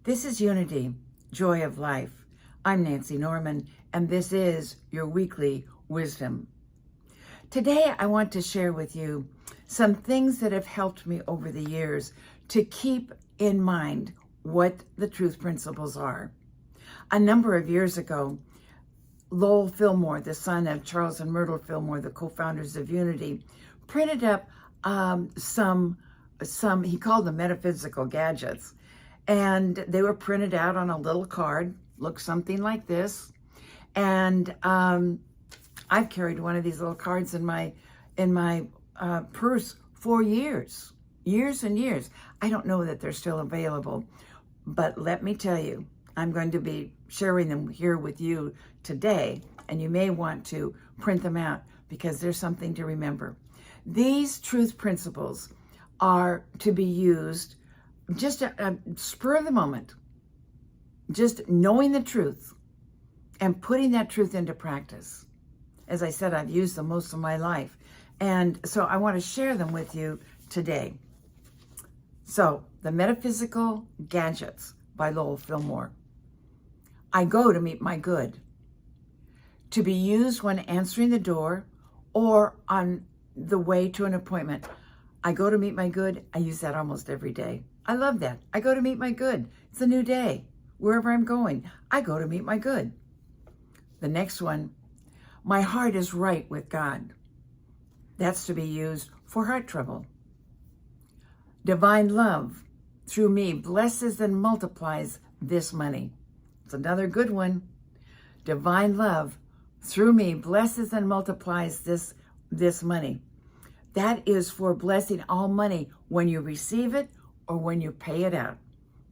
This is Unity, Joy of Life. I'm Nancy Norman, and this is your weekly wisdom. Today, I want to share with you some things that have helped me over the years to keep in mind what the truth principles are. A number of years ago, Lowell Fillmore, the son of Charles and Myrtle Fillmore, the co-founders of Unity, printed up some, he called them Metaphysical Gadgets. And they were printed out on a little card, looked something like this. And I've carried one of these little cards in my purse for years and years. I don't know that they're still available, but let me tell you, I'm going to be sharing them here with you today, and you may want to print them out because there's something to remember. These truth principles are to be used just a spur of the moment, just knowing the truth and putting that truth into practice. As I said, I've used them most of my life. And so I want to share them with you today. So, the Metaphysical Gadgets by Lowell Fillmore. I go to meet my good. To be used when answering the door or on the way to an appointment. I go to meet my good. I use that almost every day. I love that. I go to meet my good. It's a new day. Wherever I'm going, I go to meet my good. The next one, my heart is right with God. That's to be used for heart trouble. Divine love through me blesses and multiplies this money. It's another good one. Divine love through me blesses and multiplies this money. That is for blessing all money when you receive it or when you pay it out.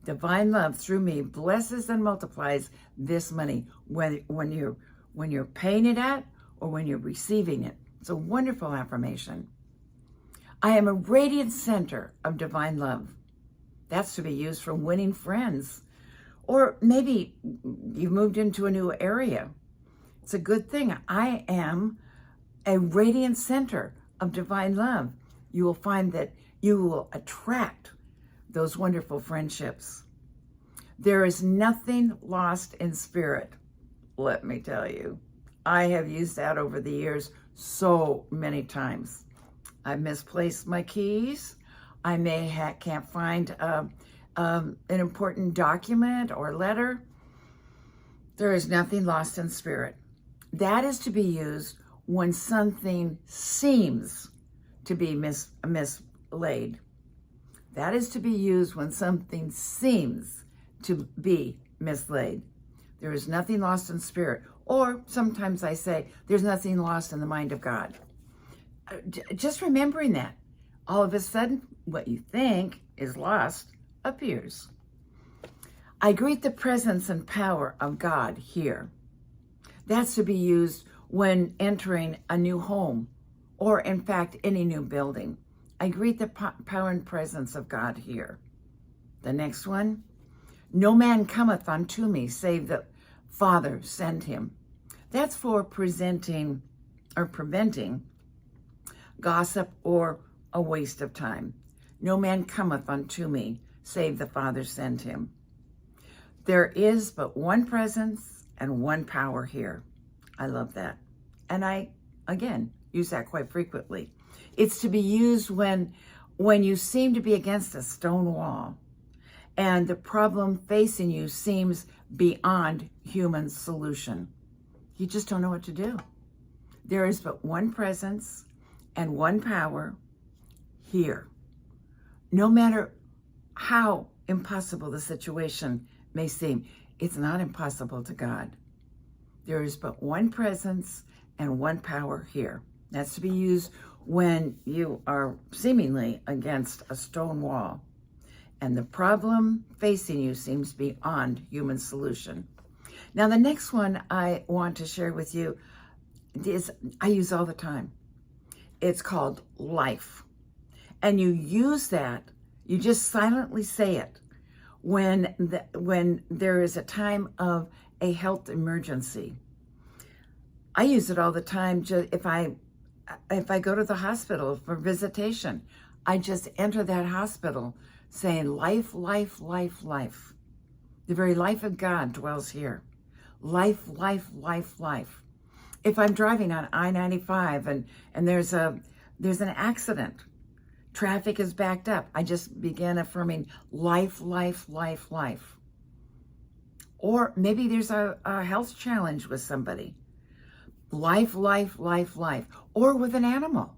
Divine love through me blesses and multiplies this money when you're paying it out or when you're receiving it. It's a wonderful affirmation. I am a radiant center of divine love. That's to be used for winning friends. Or maybe you've moved into a new area. It's a good thing. I am a radiant center of divine love. You will find that you will attract those wonderful friendships. There is nothing lost in spirit, let me tell you. I have used that over the years so many times. I've misplaced my keys. I can't find an important document or letter. There is nothing lost in spirit. That is to be used when something seems to be mislaid. That is to be used when something seems to be mislaid. There is nothing lost in spirit. Or sometimes I say, there's nothing lost in the mind of God. Just remembering that. All of a sudden, what you think is lost appears. I greet the presence and power of God here. That's to be used when entering a new home, or in fact, any new building. I greet the power and presence of God here. The next one, no man cometh unto me, save the Father sent him. That's for preventing gossip or a waste of time. No man cometh unto me, save the Father sent him. There is but one presence and one power here. I love that. And I, again, use that quite frequently. It's to be used when you seem to be against a stone wall and the problem facing you seems beyond human solution. You just don't know what to do. There is but one presence and one power here. No matter how impossible the situation may seem, it's not impossible to God. There is but one presence and one power here. That's to be used when you are seemingly against a stone wall and the problem facing you seems beyond human solution. Now, the next one I want to share with you is I use all the time. It's called life. And you use that, you just silently say it when there is a time of a health emergency. I use it all the time. If I go to the hospital for visitation, I just enter that hospital saying life, life, life, life. The very life of God dwells here. Life, life, life, life. If I'm driving on I-95 and there's an accident, traffic is backed up, I just began affirming life, life, life, life. Or maybe there's a health challenge with somebody. Life, life, life, life. Or with an animal.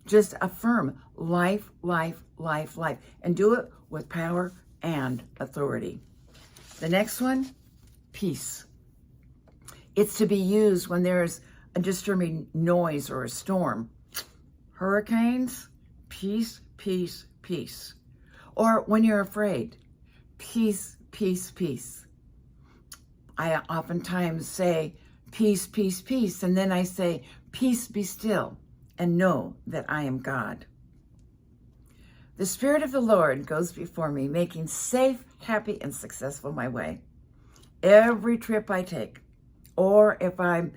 Just affirm life, life, life, life. And do it with power and authority. The next one, peace. It's to be used when there's a disturbing noise or a storm. Hurricanes, peace, peace, peace. Or when you're afraid, peace, peace, peace. I oftentimes say, peace, peace, peace. And then I say, peace, be still, and know that I am God. The Spirit of the Lord goes before me, making safe, happy, and successful my way. Every trip I take, or if I'm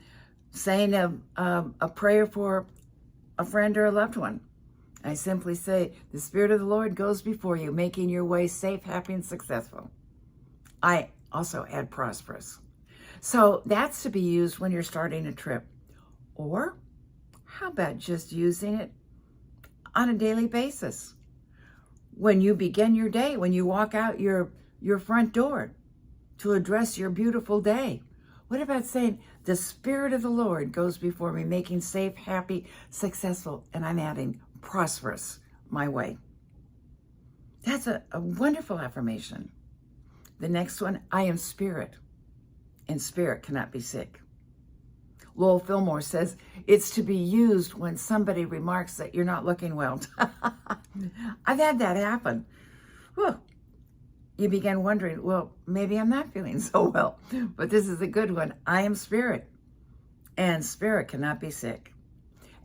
saying a prayer for a friend or a loved one, I simply say, the Spirit of the Lord goes before you, making your way safe, happy, and successful. I also add prosperous. So that's to be used when you're starting a trip. Or how about just using it on a daily basis? When you begin your day, when you walk out your front door to address your beautiful day. What about saying, the Spirit of the Lord goes before me, making safe, happy, successful, and I'm adding prosperous my way. That's a wonderful affirmation. The next one, I am spirit, and spirit cannot be sick. Lowell Fillmore says it's to be used when somebody remarks that you're not looking well. I've had that happen. Whew. You begin wondering, well, maybe I'm not feeling so well, but this is a good one. I am spirit, and spirit cannot be sick.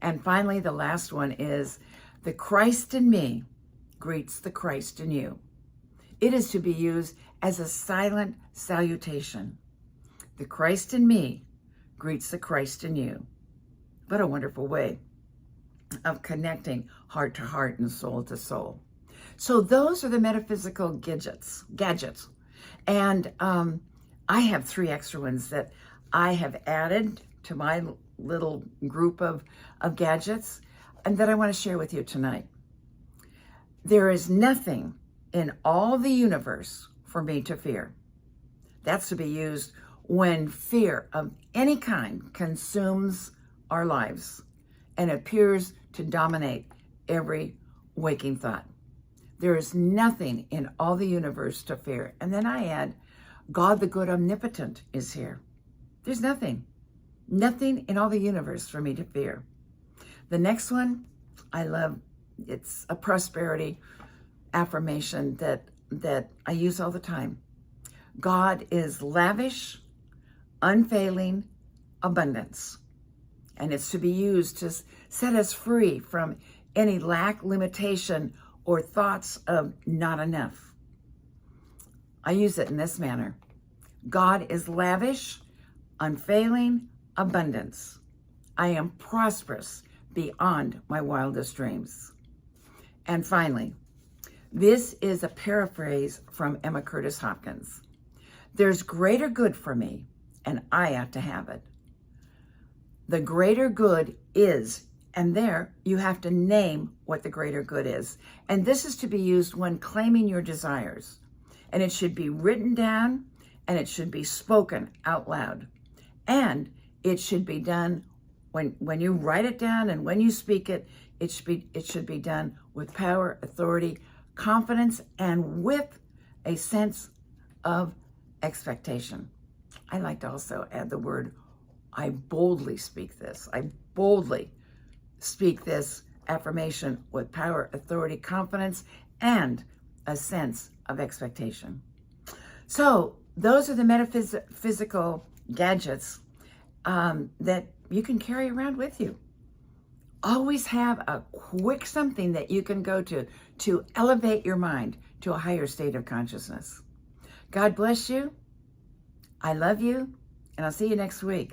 And finally, the last one is, the Christ in me greets the Christ in you. It is to be used as a silent salutation. The Christ in me greets the Christ in you. What a wonderful way of connecting heart to heart and soul to soul. So those are the metaphysical gadgets. And I have 3 extra ones that I have added to my little group of gadgets and that I want to share with you tonight. There is nothing in all the universe for me to fear. That's to be used when fear of any kind consumes our lives and appears to dominate every waking thought. There is nothing in all the universe to fear. And then I add, God the good omnipotent is here. There's nothing in all the universe for me to fear. The next one, I love, it's a prosperity affirmation that I use all the time. God is lavish, unfailing abundance. And it's to be used to set us free from any lack, limitation, or thoughts of not enough. I use it in this manner. God is lavish, unfailing abundance. I am prosperous beyond my wildest dreams. And finally, this is a paraphrase from Emma Curtis Hopkins. There's greater good for me, and I ought to have it. The greater good is, and there you have to name what the greater good is. And this is to be used when claiming your desires. And it should be written down, and it should be spoken out loud. And it should be done when you write it down and when you speak it, it should be done with power, authority, confidence, and with a sense of expectation. I like to also add the word, I boldly speak this. I boldly speak this affirmation with power, authority, confidence, and a sense of expectation. So those are the metaphysical gadgets that you can carry around with you. Always have a quick something that you can go to elevate your mind to a higher state of consciousness. God bless you. I love you, and I'll see you next week.